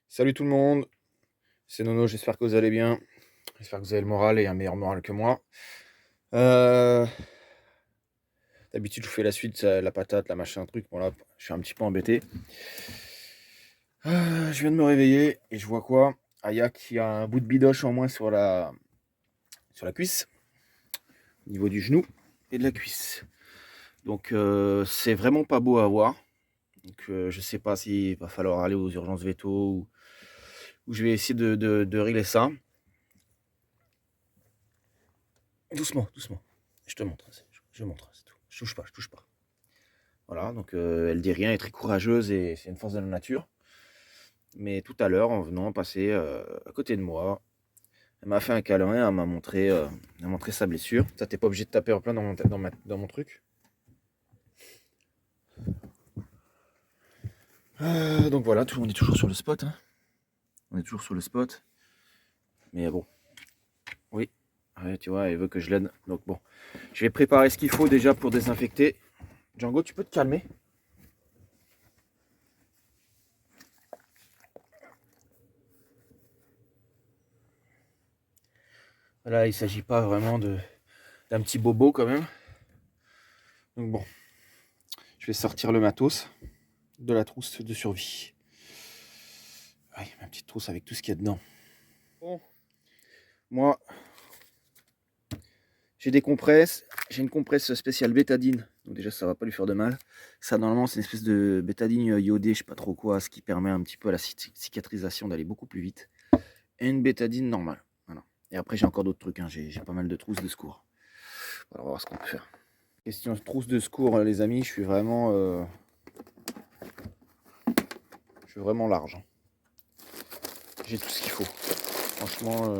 Salut tout le monde, c'est Nono, j'espère que vous allez bien. J'espère que vous avez le moral et un meilleur moral que moi. Euh, D'habitude, je vous fais la suite, la patate, la machin, truc. Bon là, je suis un petit peu embêté. Je viens de me réveiller et je vois quoi? Aya qui a un bout de bidoche en moins sur la cuisse, au niveau du genou et de la cuisse. Donc c'est vraiment pas beau à voir. Donc je sais pas s'il va falloir aller aux urgences veto ou je vais essayer de régler ça. Doucement, doucement. Je te montre, je montre, c'est tout. Je touche pas, je touche pas. Voilà, donc elle dit rien, elle est très courageuse et c'est une force de la nature. Mais tout à l'heure, en venant passer à côté de moi, elle m'a fait un câlin, elle m'a montré sa blessure. Ça, t'es pas obligé de taper en plein dans mon truc. Donc voilà, on est toujours sur le spot. Hein. On est toujours sur le spot. Mais bon, oui, ouais, tu vois, elle veut que je l'aide. Donc bon, je vais préparer ce qu'il faut déjà pour désinfecter. Django, tu peux te calmer? Là, il s'agit pas vraiment d'un petit bobo quand même. Donc bon, je vais sortir le matos de la trousse de survie. Oui, ma petite trousse avec tout ce qu'il y a dedans. Bon, moi, j'ai des compresses. J'ai une compresse spéciale bétadine. Donc déjà, ça va pas lui faire de mal. Ça, normalement, c'est une espèce de bétadine iodée, je sais pas trop quoi, ce qui permet un petit peu à la cicatrisation d'aller beaucoup plus vite. Et une bétadine normale. Voilà. Et après, j'ai encore d'autres trucs. Hein. J'ai pas mal de trousses de secours. Voilà, on va voir ce qu'on peut faire. Question trousse de secours, les amis, je suis vraiment large. J'ai tout ce qu'il faut. Franchement,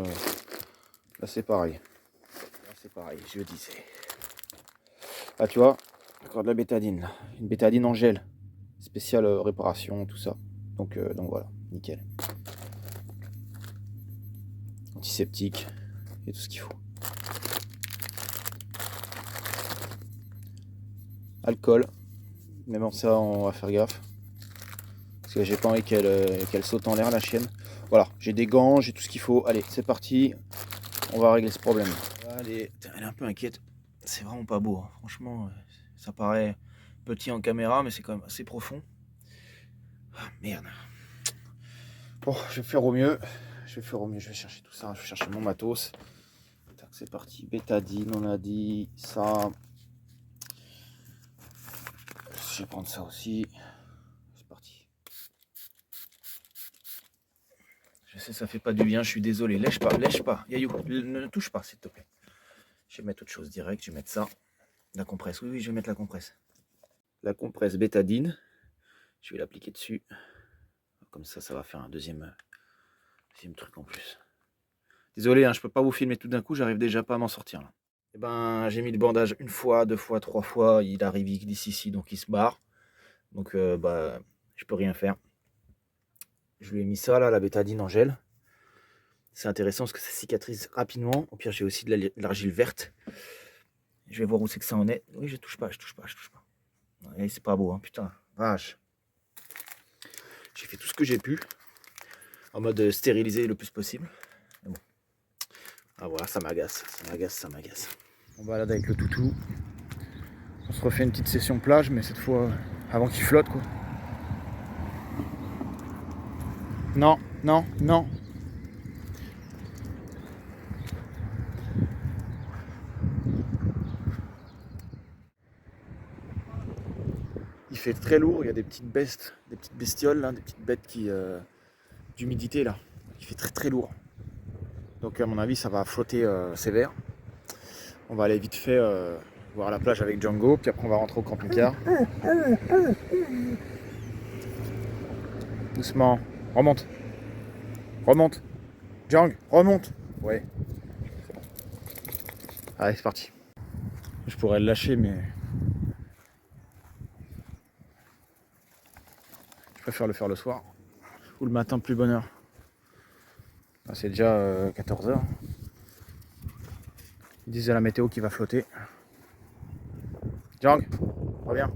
là c'est pareil. Là c'est pareil, je disais. Ah tu vois, encore de la bétadine là. Une bétadine en gel. Spéciale réparation, tout ça. Donc voilà, nickel. Antiseptique et tout ce qu'il faut. Alcool. Mais bon ça on va faire gaffe. Parce que j'ai pas envie qu'elle saute en l'air la chienne. Voilà, j'ai des gants, j'ai tout ce qu'il faut. Allez, c'est parti. On va régler ce problème. Allez, elle est un peu inquiète. C'est vraiment pas beau. Hein. Franchement, ça paraît petit en caméra, mais c'est quand même assez profond. Ah, merde. Bon, je vais faire au mieux. Je vais chercher tout ça. Je vais chercher mon matos. C'est parti. Bétadine, on a dit ça. Je vais prendre ça aussi. C'est parti. Je sais, ça fait pas du bien. Je suis désolé. Lèche pas, lèche pas. Yayou, ne touche pas, s'il te plaît. Je vais mettre autre chose direct. Je vais mettre ça. La compresse. Oui, je vais mettre la compresse. La compresse bétadine. Je vais l'appliquer dessus. Comme ça va faire un deuxième truc en plus. Désolé, hein, je peux pas vous filmer tout d'un coup, j'arrive déjà pas à m'en sortir. Là. Et ben, j'ai mis le bandage une fois, deux fois, trois fois. Il arrive d'ici, donc il se barre. Donc, je peux rien faire. Je lui ai mis ça, là, la bétadine en gel. C'est intéressant parce que ça cicatrise rapidement. Au pire, j'ai aussi de l'argile verte. Je vais voir où c'est que ça en est. Oui, je touche pas. Ouais, c'est pas beau, hein, putain. Vache. J'ai fait tout ce que j'ai pu. En mode stérilisé le plus possible. Mais bon. Ah voilà, ça m'agace. On balade avec le toutou. On se refait une petite session plage, mais cette fois avant qu'il flotte quoi. Non. Il fait très lourd, il y a des petites bestioles là, des petites bêtes d'humidité là. Il fait très très lourd. Donc à mon avis ça va flotter sévère. On va aller vite fait voir la plage avec Django, puis après on va rentrer au camping-car. Doucement. Remonte. Djang, remonte. Ouais. C'est bon. Allez, c'est parti. Je pourrais le lâcher, mais je préfère le faire le soir. Ou le matin, plus bonne heure. C'est déjà 14h. Ils disent à la météo qu'il va flotter. Djang, reviens.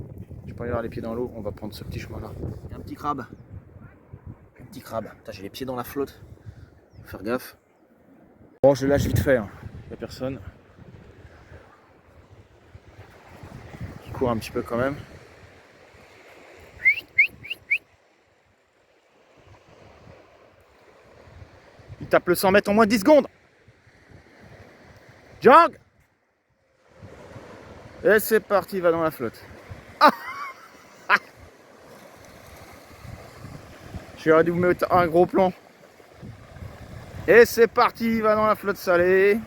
Je peux aller avoir les pieds dans l'eau. On va prendre ce petit chemin là. Il y a un petit crabe. Petit crabe. Putain, j'ai les pieds dans la flotte. Faut faire gaffe. Bon, je lâche vite fait. Hein. Y a personne. Qui court un petit peu quand même. Il tape le 100 mètres en moins de 10 secondes. Jang. Et c'est parti, il va dans la flotte. Ah. J'aurais dû vous mettre un gros plan. Et c'est parti, il va dans la flotte salée.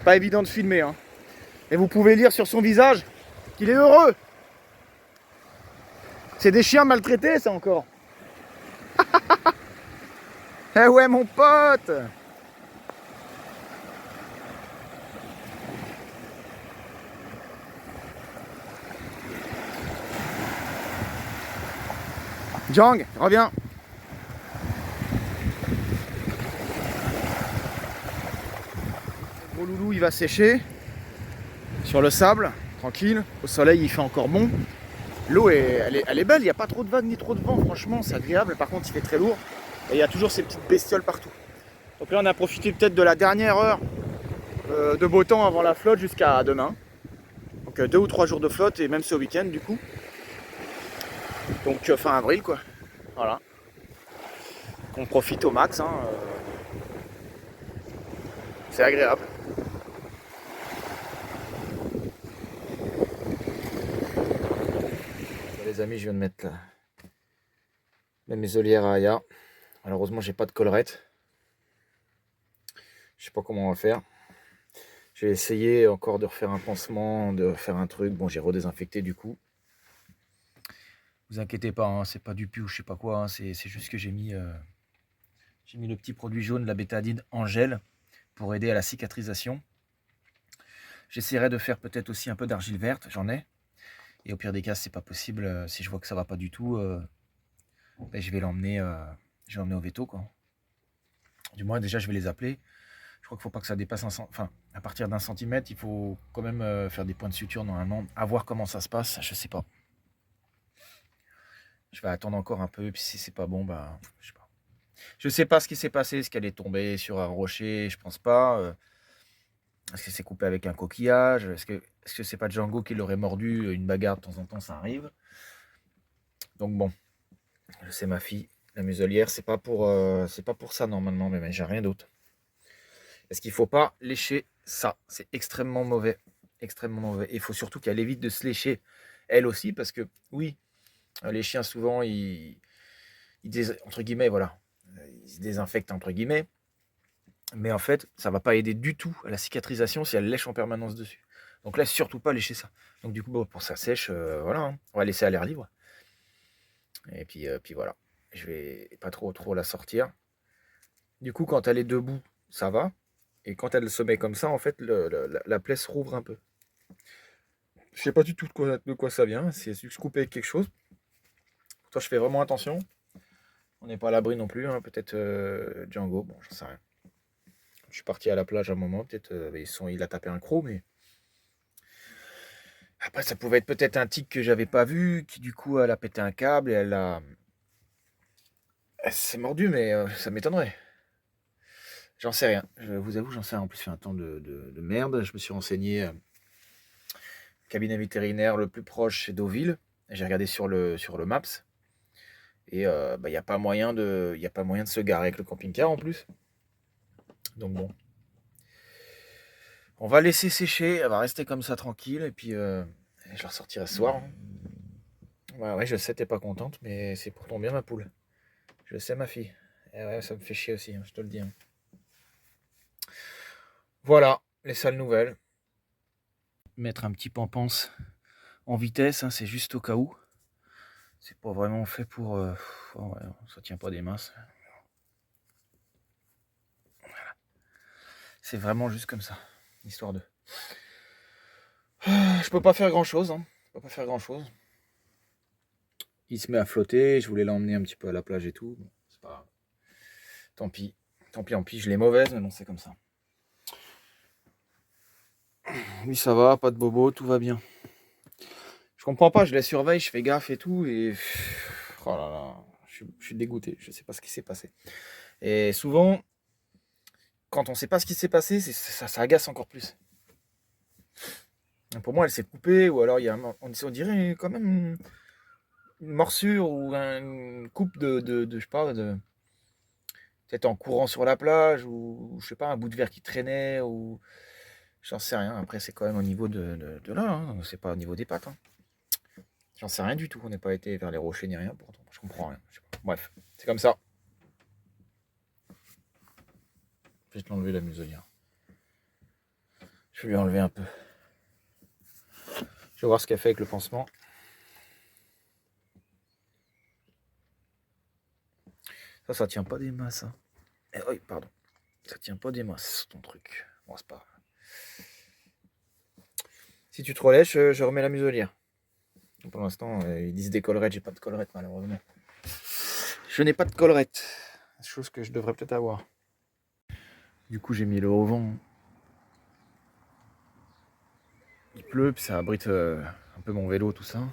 Pas évident de filmer. Hein. Et vous pouvez lire sur son visage qu'il est heureux. C'est des chiens maltraités, ça encore. Eh ouais, mon pote. Jang, reviens. Le gros loulou, il va sécher sur le sable, tranquille. Au soleil, il fait encore bon. L'eau, elle est belle, il n'y a pas trop de vagues ni trop de vent. Franchement, c'est agréable. Par contre, il fait très lourd. Et il y a toujours ces petites bestioles partout. Donc là, on a profité peut-être de la dernière heure de beau temps avant la flotte jusqu'à demain. Donc 2 ou 3 jours de flotte et même ce week-end du coup. Donc fin avril quoi. Voilà. On profite au max. Hein, c'est agréable. Les amis, je viens de mettre la muselière à Aya. Malheureusement, j'ai pas de collerette. Je sais pas comment on va faire. J'ai essayé encore de refaire un pansement, de faire un truc. Bon, j'ai redésinfecté du coup. Vous inquiétez pas, hein, c'est pas du pu ou je sais pas quoi. Hein, c'est juste que j'ai mis le petit produit jaune, la bétadine en gel, pour aider à la cicatrisation. J'essaierai de faire peut-être aussi un peu d'argile verte, j'en ai. Et au pire des cas, si c'est pas possible, si je vois que ça va pas du tout, ben, je vais l'emmener au veto, quoi. Du moins, déjà, je vais les appeler. Je crois qu'il ne faut pas que ça dépasse enfin, à partir d'1 centimètre, il faut quand même faire des points de suture normalement. À voir comment ça se passe, je sais pas. Je vais attendre encore un peu, et puis si c'est pas bon, bah, je sais pas. Je sais pas ce qui s'est passé, est-ce qu'elle est tombée sur un rocher, je pense pas. Est-ce que c'est coupé avec un coquillage? Est-ce que c'est pas Django qui l'aurait mordu? Une bagarre de temps en temps, ça arrive. Donc bon, je sais ma fille, la muselière, c'est pas pour ça normalement, mais j'ai rien d'autre. Est-ce qu'il faut pas lécher ça? C'est extrêmement mauvais, extrêmement mauvais. Il faut surtout qu'elle évite de se lécher elle aussi, parce que oui, les chiens souvent entre guillemets, voilà, ils se désinfectent entre guillemets. Mais en fait, ça va pas aider du tout à la cicatrisation si elle lèche en permanence dessus. Donc là, surtout pas lécher ça. Donc du coup, bon, pour ça sèche, voilà, hein, on va laisser à l'air libre. Et puis voilà. Je vais pas trop la sortir. Du coup, quand elle est debout, ça va. Et quand elle se met comme ça, en fait, la plaie se rouvre un peu. Je sais pas du tout de quoi ça vient. C'est juste coupé avec quelque chose. Toi, je fais vraiment attention. On n'est pas à l'abri non plus. Hein. Peut-être Django. Bon, j'en sais rien. Je suis parti à la plage à un moment. Peut-être il a tapé un croc, mais après, ça pouvait être peut-être un tic que j'avais pas vu, qui du coup, elle a pété un câble et elle s'est mordue, mais ça m'étonnerait. J'en sais rien. Je vous avoue, j'en sais rien. En plus, il fait un temps de merde. Je me suis renseigné. Cabinet vétérinaire le plus proche, c'est Deauville. J'ai regardé sur le Maps. Et il n'y a pas moyen de se garer avec le camping-car en plus. Donc bon. On va laisser sécher. Elle va rester comme ça tranquille. Et puis, je la ressortirai ce soir. Hein. Ouais, je sais, t'es pas contente, mais c'est pour ton bien, ma poule. Je sais, ma fille. Et ouais, ça me fait chier aussi, hein, je te le dis. Hein. Voilà, les sales nouvelles. Mettre un petit pampanse en vitesse, hein, c'est juste au cas où. C'est pas vraiment fait pour... oh ouais, ça tient pas des masses. Voilà. C'est vraiment juste comme ça, histoire de... Je peux pas faire grand chose. Hein. Je peux pas faire grand chose. Il se met à flotter. Je voulais l'emmener un petit peu à la plage et tout. Bon, c'est pas grave. Tant pis. Tant pis, je l'ai mauvaise, mais bon, c'est comme ça. Lui, ça va, pas de bobo, tout va bien. Je comprends pas, je les surveille, je fais gaffe et tout, et oh là là, je suis dégoûté, je sais pas ce qui s'est passé. Et souvent, quand on sait pas ce qui s'est passé, ça agace encore plus. Pour moi, elle s'est coupée, ou alors il y a on dirait quand même une morsure ou une coupe je sais pas, peut-être en courant sur la plage, ou je sais pas, un bout de verre qui traînait, ou j'en sais rien. Après, c'est quand même au niveau de là, hein, c'est pas au niveau des pattes. Hein. J'en sais rien du tout. On n'est pas été vers les rochers ni rien. Pourtant, je comprends rien. Je sais pas. Bref, c'est comme ça. Je vais te l'enlever la muselière. Je vais lui enlever un peu. Je vais voir ce qu'elle fait avec le pansement. Ça tient pas des masses. Hein. Oui, pardon. Ça tient pas des masses, ton truc. Bon, c'est pas grave. Si tu te relèches, je remets la muselière. Pour l'instant, ils disent des collerettes. J'ai pas de collerette, malheureusement. Je n'ai pas de collerette. Chose que je devrais peut-être avoir. Du coup, j'ai mis le haut vent. Il pleut, puis ça abrite un peu mon vélo, tout ça.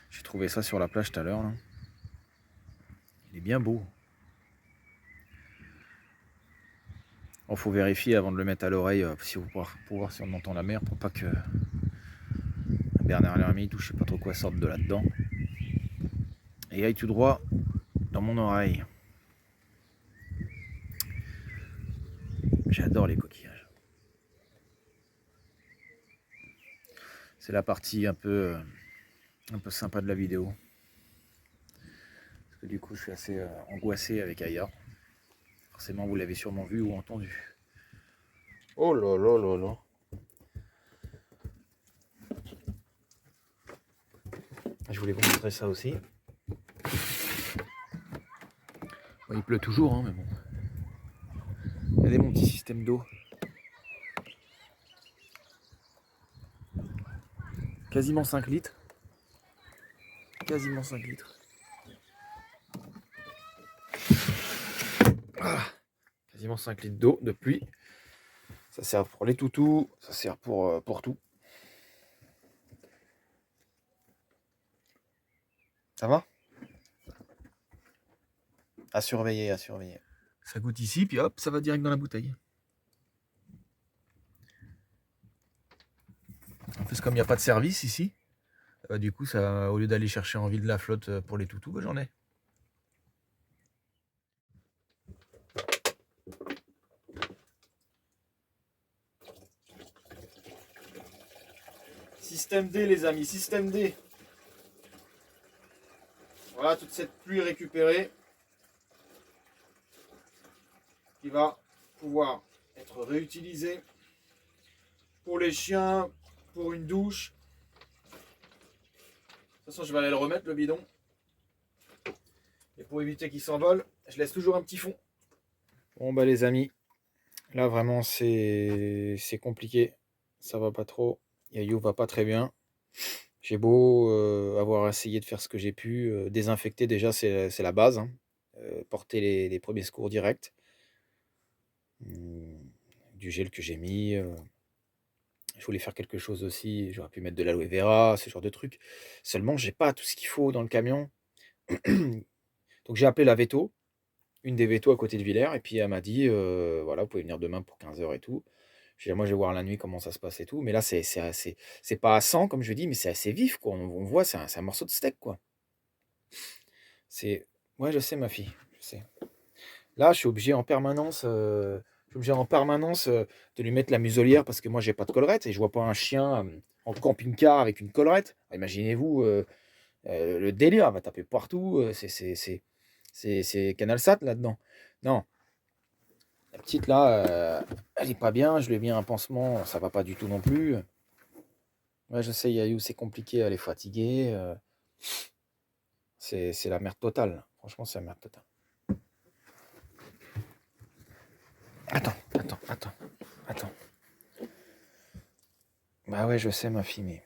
J'ai trouvé ça sur la plage tout à l'heure. Il est bien beau. Il faut vérifier avant de le mettre à l'oreille pour voir si on entend la mer, pour pas que Bernard l'ermite ou je sais pas trop quoi sorte de là-dedans. Et aille tout droit dans mon oreille. J'adore les coquillages. C'est la partie un peu sympa de la vidéo. Parce que du coup, je suis assez angoissé avec Aya. Forcément, vous l'avez sûrement vu ou entendu. Oh là là là là. Je voulais vous montrer ça aussi. Bon, il pleut toujours, hein, mais bon. Regardez mon petit système d'eau. Quasiment 5 litres. Quasiment 5 litres. Ah, quasiment 5 litres d'eau de pluie. Ça sert pour les toutous, ça sert pour tout. Ça va? À surveiller, à surveiller. Ça goûte ici, puis hop, ça va direct dans la bouteille. En plus, comme il n'y a pas de service ici, du coup, ça, au lieu d'aller chercher en ville de la flotte pour les toutous, j'en ai. Système D, les amis, système D. Voilà toute cette pluie récupérée qui va pouvoir être réutilisée pour les chiens, pour une douche. De toute façon, je vais aller le remettre, le bidon. Et pour éviter qu'il s'envole, je laisse toujours un petit fond. Bon, bah les amis, là vraiment c'est compliqué. Ça va pas trop. Yayo va pas très bien. J'ai beau avoir essayé de faire ce que j'ai pu. Désinfecter déjà, c'est la base. Hein. Porter les premiers secours directs. Du gel que j'ai mis. Je voulais faire quelque chose aussi. J'aurais pu mettre de l'aloe vera, ce genre de trucs. Seulement, j'ai pas tout ce qu'il faut dans le camion. Donc j'ai appelé la veto. Une des vétos à côté de Villers. Et puis elle m'a dit, voilà, vous pouvez venir demain pour 15h et tout. Je dis, moi, je vais voir la nuit comment ça se passe et tout. Mais là, c'est pas à 100, comme je dis, mais c'est assez vif, quoi. On voit, c'est un morceau de steak, quoi. Ouais, je sais, ma fille, je sais. Là, je suis obligé en permanence, de lui mettre la muselière parce que moi, j'ai pas de collerette et je vois pas un chien en camping-car avec une collerette. Imaginez-vous le délire, elle va taper partout. C'est CanalSat là-dedans. Non, la petite là, elle est pas bien. Je lui ai mis un pansement, ça va pas du tout non plus. Ouais, je sais, Yayou, c'est compliqué, elle est fatiguée. C'est la merde totale. Franchement, c'est la merde totale. Attends. Bah ouais, je sais, ma fille, mais.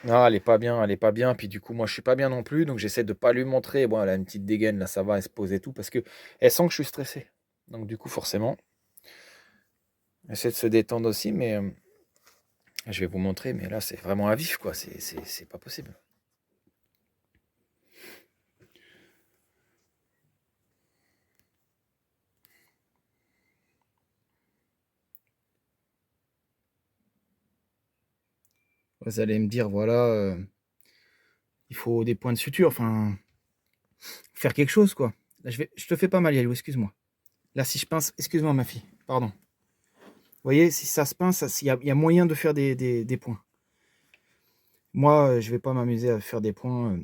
Non, elle est pas bien, elle est pas bien. Puis du coup, moi, je suis pas bien non plus. Donc, j'essaie de pas lui montrer. Bon, elle a une petite dégaine, là, ça va, elle se pose et tout. Parce que elle sent que je suis stressé. Donc, du coup, forcément. Essaie de se détendre aussi, mais je vais vous montrer, mais là, c'est vraiment à vif, quoi. C'est pas possible. Vous allez me dire, voilà, il faut des points de suture, enfin, faire quelque chose, quoi. Là, je te fais pas mal, Yalou, excuse-moi. Là, si je pince, excuse-moi, ma fille, pardon. Vous voyez, si ça se pince, il y a moyen de faire des points. Moi, je vais pas m'amuser à faire des points.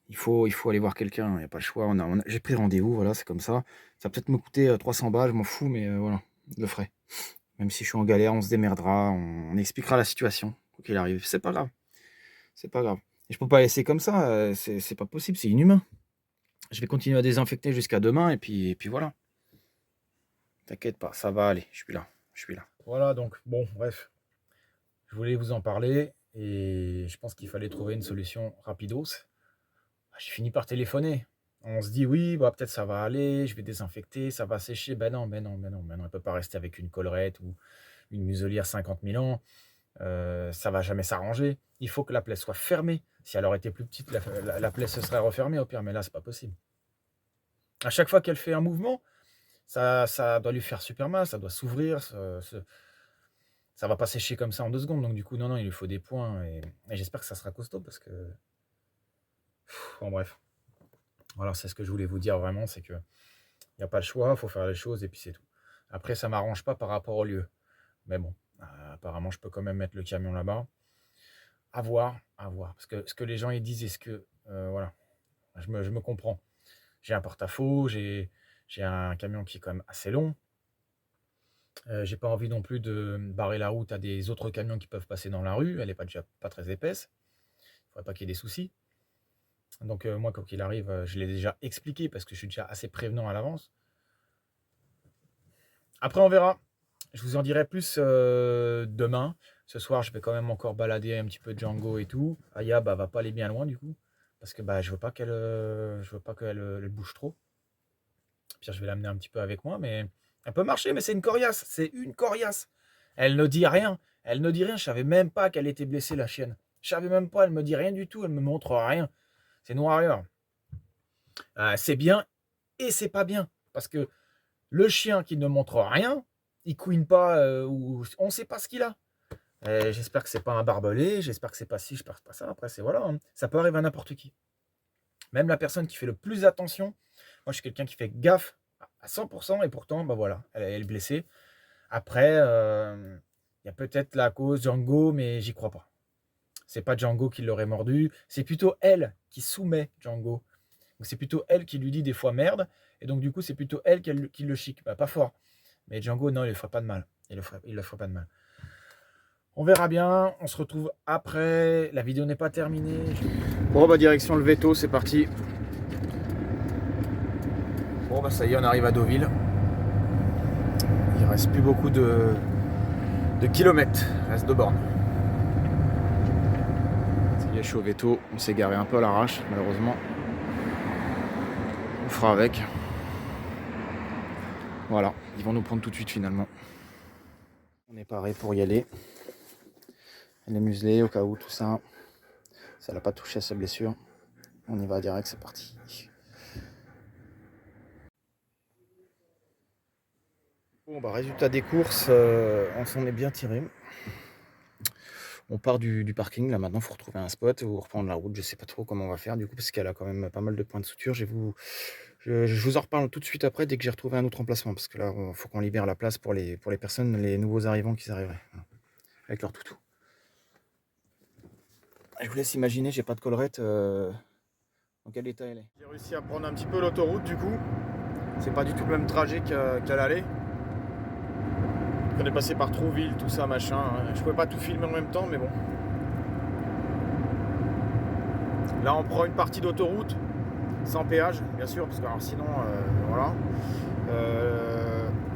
Il faut aller voir quelqu'un, il n'y a pas le choix. J'ai pris rendez-vous, voilà, c'est comme ça. Ça va peut-être me coûter 300 balles, je m'en fous, mais voilà, je le ferai. Même si je suis en galère, on se démerdera, on expliquera la situation, quoi qu'il arrive. C'est pas grave. C'est pas grave. Et je peux pas laisser comme ça, c'est pas possible, c'est inhumain. Je vais continuer à désinfecter jusqu'à demain, et puis voilà. T'inquiète pas, ça va aller, je suis là. Je suis là. Voilà, donc, bon, bref. Je voulais vous en parler, et je pense qu'il fallait trouver une solution rapidos. J'ai fini par téléphoner. On se dit oui, bah, peut-être ça va aller, je vais désinfecter, ça va sécher. Ben non, ben non, ben non, ben non. On ne peut pas rester avec une collerette ou une muselière 50 000 ans. Ça va jamais s'arranger. Il faut que la plaie soit fermée. Si elle aurait été plus petite, la plaie se serait refermée au pire, mais là, c'est pas possible. À chaque fois qu'elle fait un mouvement, ça doit lui faire super mal, ça doit s'ouvrir, ça va pas sécher comme ça en 2 secondes. Donc du coup, non, il lui faut des points. Et j'espère que ça sera costaud parce que... Bon, bref. Voilà, c'est ce que je voulais vous dire vraiment, c'est que il n'y a pas le choix, il faut faire les choses et puis c'est tout. Après, ça ne m'arrange pas par rapport au lieu. Mais bon, apparemment, je peux quand même mettre le camion là-bas. À voir, à voir. Parce que ce que les gens ils disent, est-ce que... voilà, je me comprends. J'ai un porte-à-faux, j'ai un camion qui est quand même assez long. J'ai pas envie non plus de barrer la route à des autres camions qui peuvent passer dans la rue. Elle n'est déjà pas très épaisse. Il ne faudrait pas qu'il y ait des soucis. Donc moi, quoi qu'il arrive, je l'ai déjà expliqué parce que je suis déjà assez prévenant à l'avance. Après, on verra. Je vous en dirai plus demain. Ce soir, je vais quand même encore balader un petit peu Django et tout. Aya, bah, va pas aller bien loin du coup, parce que bah, je veux pas qu'elle elle bouge trop. Puis je vais l'amener un petit peu avec moi, mais elle peut marcher, mais c'est une coriace. C'est une coriace. Elle ne dit rien. Elle ne dit rien. Je savais même pas qu'elle était blessée, la chienne. Je savais même pas. Elle me dit rien du tout. Elle me montre rien. C'est noir ailleurs. C'est bien et c'est pas bien, parce que le chien qui ne montre rien, il couine pas, ou on ne sait pas ce qu'il a. J'espère que c'est pas un barbelé, j'espère que c'est pas ci, j'espère que c'est pas ça. Après, c'est voilà, hein. Ça peut arriver à n'importe qui. Même la personne qui fait le plus attention. Moi, je suis quelqu'un qui fait gaffe à 100%, et pourtant, bah voilà, elle est blessée. Après, il y a peut-être la cause Django, mais j'y crois pas. C'est pas Django qui l'aurait mordu, c'est plutôt elle qui soumet Django. Donc c'est plutôt elle qui lui dit des fois merde, et donc du coup c'est plutôt elle qui le chic. Bah, pas fort. Mais Django, non, il ne ferait pas de mal. Il le ferait pas de mal. On verra bien, on se retrouve après. La vidéo n'est pas terminée. Bon, bah direction le Veto, c'est parti. Bon, bah ça y est, on arrive à Deauville. Il reste plus beaucoup de kilomètres, il reste 2 bornes. Ça y est, je suis au Veto. On s'est garé un peu à l'arrache, malheureusement. On fera avec. Voilà, ils vont nous prendre tout de suite finalement. On est paré pour y aller. Elle est muselée au cas où, tout ça. Ça l'a pas touché à sa blessure. On y va direct, c'est parti. Bon, bah, résultat des courses, on s'en est bien tiré. On part du parking, là maintenant il faut retrouver un spot ou reprendre la route, je sais pas trop comment on va faire du coup, parce qu'elle a quand même pas mal de points de suture. Je vous en reparle tout de suite après, dès que j'ai retrouvé un autre emplacement, parce que là il faut qu'on libère la place pour les personnes, les nouveaux arrivants qui arriveraient, voilà, avec leur toutou. Je vous laisse imaginer, j'ai pas de collerette, dans quel état elle est. J'ai réussi à prendre un petit peu l'autoroute du coup, c'est pas du tout le même trajet qu'à l'aller. On est passé par Trouville, tout ça, machin. Je pouvais pas tout filmer en même temps, mais bon. Là, on prend une partie d'autoroute, sans péage, bien sûr, parce que alors, sinon, voilà.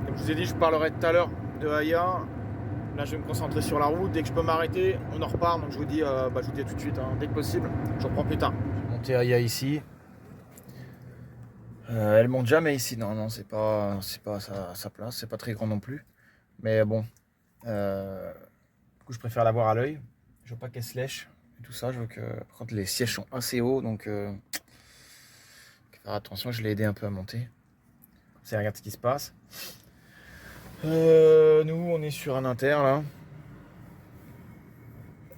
Comme je vous ai dit, je parlerai tout à l'heure de Aya. Là, je vais me concentrer sur la route. Dès que je peux m'arrêter, on en repart. Donc, je vous dis tout de suite, hein, dès que possible. Je reprends plus tard. Je vais monter Aya ici. Elle monte jamais ici. Non, c'est pas sa place. C'est pas très grand non plus. Mais bon, du coup, je préfère l'avoir à l'œil. Je veux pas qu'elle se lèche et tout ça. Je veux que, par contre, les sièges sont assez hauts, donc faire attention. Je l'ai aidé un peu à monter. Comme ça, regarde ce qui se passe. Nous, on est sur un inter là.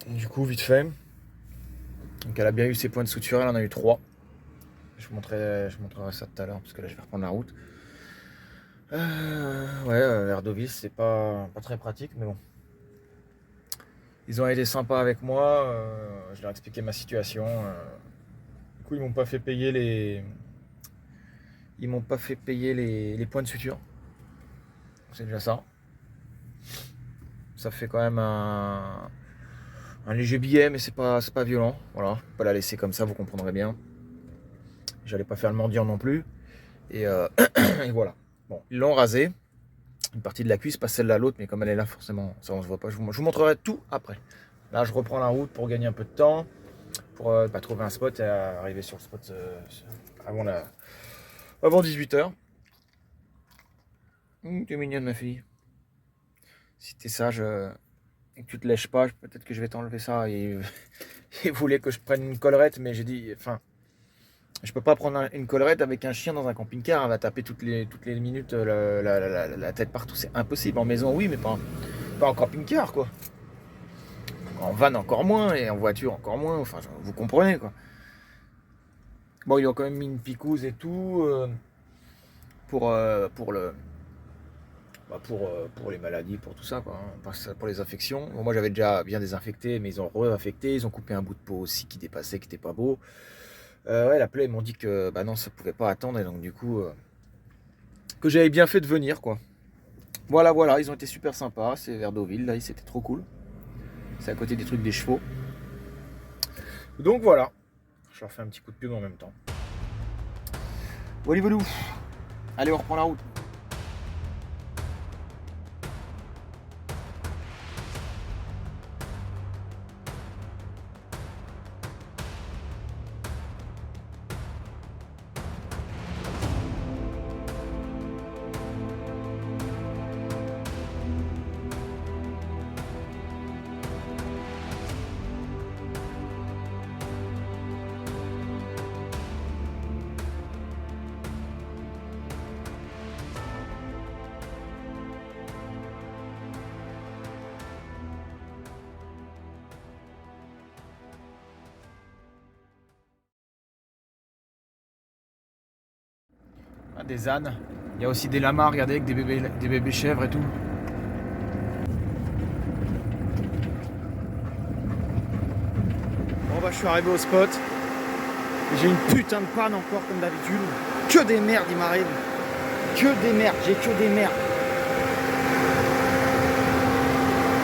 Du coup, vite fait. Donc, elle a bien eu ses points de suture. Elle en a eu 3. Je vous montrerai ça tout à l'heure parce que là, je vais reprendre la route. Ouais, Erdoville, c'est pas très pratique, mais bon. Ils ont été sympas avec moi. Je leur ai expliqué ma situation. Du coup, ils m'ont pas fait payer les points de suture. C'est déjà ça. Ça fait quand même un léger billet, mais c'est pas violent. Voilà, faut pas la laisser comme ça, vous comprendrez bien. J'allais pas faire le mendiant non plus. Et, et voilà. Bon, ils l'ont rasé. Une partie de la cuisse, pas celle-là, l'autre, mais comme elle est là, forcément, ça on se voit pas. Je vous montrerai tout après. Là, je reprends la route pour gagner un peu de temps, pour trouver un spot et arriver sur le spot avant 18h. T'es mignonne, ma fille. Si t'es sage et que tu te lèches pas, peut-être que je vais t'enlever ça. Et il voulait que je prenne une collerette, mais j'ai dit, enfin, je peux pas prendre une collerette avec un chien dans un camping-car. Elle va taper toutes les minutes la tête partout. C'est impossible. En maison, oui, mais pas en camping-car, quoi. En van, encore moins. Et en voiture, encore moins. Enfin, vous comprenez, quoi. Bon, ils ont quand même mis une picouse et tout pour les maladies, pour tout ça, quoi. Pour les infections. Bon, moi, j'avais déjà bien désinfecté, mais ils ont re-infecté. Ils ont coupé un bout de peau aussi qui dépassait, qui n'était pas beau. Ouais, la plaie, ils m'ont dit que bah non, ça pouvait pas attendre, et donc du coup que j'avais bien fait de venir, quoi. Voilà, ils ont été super sympas. C'est vers Deauville, là, c'était trop cool. C'est à côté des trucs des chevaux. Donc voilà, je leur fais un petit coup de pub en même temps. Voilà. Allez, on reprend la route. Des ânes. Il y a aussi des lamas, regardez, avec des bébés chèvres et tout. Bon bah je suis arrivé au spot. J'ai une putain de panne encore comme d'habitude. Que des merdes il m'arrive. Que des merdes, j'ai que des merdes.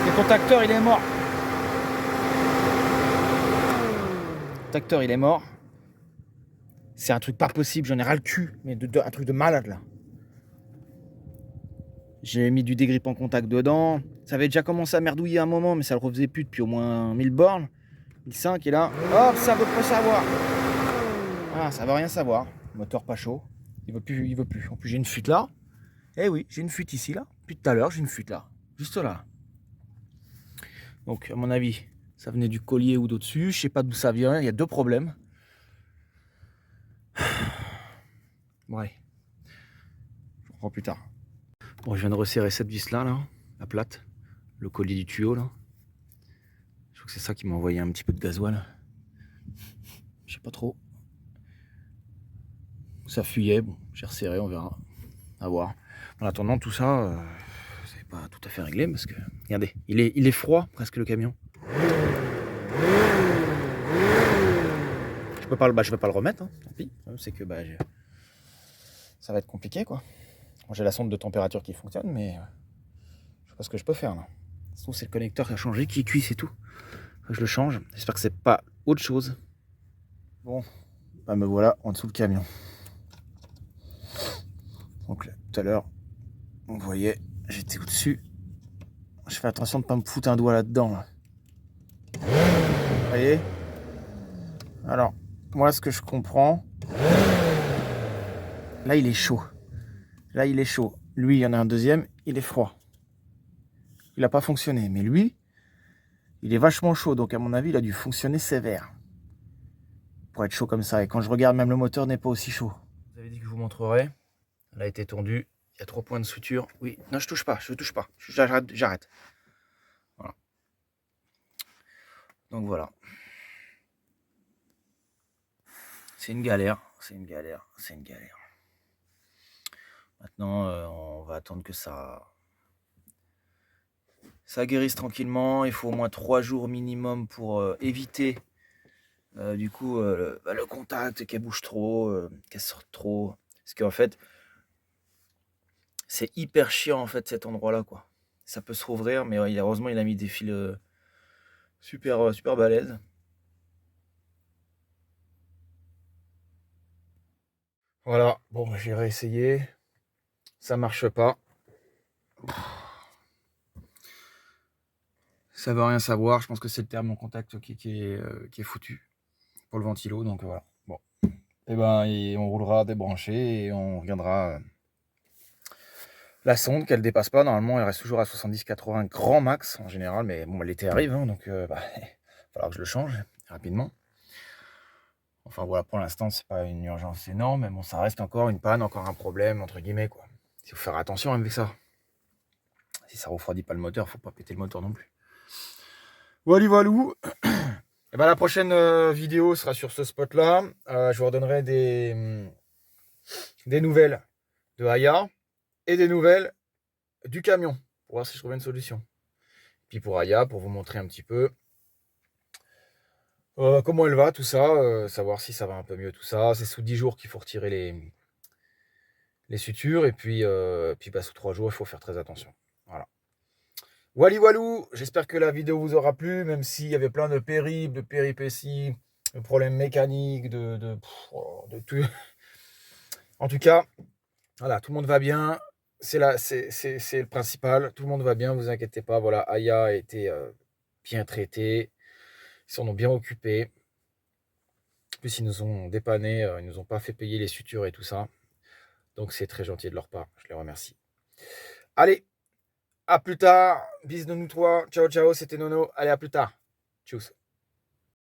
Le contacteur il est mort. Le contacteur il est mort. C'est un truc pas possible, j'en ai ras le cul, mais un truc de malade là. J'ai mis du dégrippant contact dedans. Ça avait déjà commencé à merdouiller un moment, mais ça le refaisait plus depuis au moins 1000 bornes. 1005 et là, hop, ça veut pas savoir. Ah, ça veut rien savoir. Moteur pas chaud. Il veut plus. En plus, j'ai une fuite là. Eh oui, j'ai une fuite ici là. Depuis tout à l'heure, j'ai une fuite là. Juste là. Donc, à mon avis, ça venait du collier ou d'au-dessus. Je sais pas d'où ça vient. Il y a 2 problèmes. Ouais. Je reprends plus tard. Bon, je viens de resserrer cette vis là, la plate. Le collier du tuyau là. Je crois que c'est ça qui m'a envoyé un petit peu de gasoil. Je sais pas trop. Ça fuyait. Bon, j'ai resserré, on verra. À voir. En attendant tout ça, c'est pas tout à fait réglé parce que regardez, il est froid presque le camion. Je peux pas le remettre, hein, tant pis. C'est que ça va être compliqué quoi. Bon, j'ai la sonde de température qui fonctionne, mais je sais pas ce que je peux faire là. Sinon c'est le connecteur qui a changé, qui est cuit, c'est tout. Faut que je le change. J'espère que c'est pas autre chose. Bon, bah me voilà en dessous le camion. Donc là, tout à l'heure, on voyait, j'étais au-dessus. Je fais attention de ne pas me foutre un doigt là-dedans. Là. Vous voyez? Alors, moi, ce que je comprends... Là, il est chaud. Lui, il y en a un deuxième, il est froid. il n'a pas fonctionné. Mais lui, il est vachement chaud. Donc, à mon avis, il a dû fonctionner sévère. Pour être chaud comme ça. Et quand je regarde, même le moteur n'est pas aussi chaud. Vous avez dit que je vous montrerai. Elle a été tendue. Il y a 3 points de suture. Oui, non, je touche pas. Je touche pas. J'arrête. Voilà. Donc, voilà. C'est une galère. Maintenant, on va attendre que ça guérisse tranquillement. Il faut au moins 3 jours minimum pour éviter du coup le contact, qu'elle bouge trop, qu'elle sorte trop. Parce qu'en fait, c'est hyper chiant en fait cet endroit-là, quoi. Ça peut se rouvrir, mais heureusement il a mis des fils super balèzes. Voilà, bon, j'ai réessayé. Ça marche pas. Ça veut rien savoir. Je pense que c'est le terme en contact qui est foutu pour le ventilo. Donc voilà. Bon. Et ben, on roulera débranché et on regardera la sonde qu'elle dépasse pas. Normalement, elle reste toujours à 70-80 grand max en général. Mais bon, l'été arrive, hein, donc il va falloir que je le change rapidement. Enfin voilà, pour l'instant, c'est pas une urgence énorme, mais bon, ça reste encore une panne, encore un problème, entre guillemets, quoi. Il faut faire attention avec ça. Si ça refroidit pas le moteur, faut pas péter le moteur non plus. Voilou. Et ben la prochaine vidéo sera sur ce spot-là. Je vous redonnerai des nouvelles de Aya et des nouvelles du camion pour voir si je trouve une solution. Puis pour Aya, pour vous montrer un petit peu comment elle va, tout ça, savoir si ça va un peu mieux, tout ça. C'est sous 10 jours qu'il faut retirer les sutures et puis sous 3 jours, il faut faire très attention. Voilà. Walou, j'espère que la vidéo vous aura plu, même s'il y avait plein de péripéties, de problèmes mécaniques, de tout. En tout cas, voilà, tout le monde va bien. C'est le principal. Tout le monde va bien, vous inquiétez pas. Voilà, Aya a été bien traitée. Ils s'en ont bien occupés. En plus, ils nous ont dépanné, ils nous ont pas fait payer les sutures et tout ça. Donc, c'est très gentil de leur part. Je les remercie. Allez, à plus tard. Bisous de nous trois. Ciao, c'était Nono. Allez, à plus tard. Tchuss.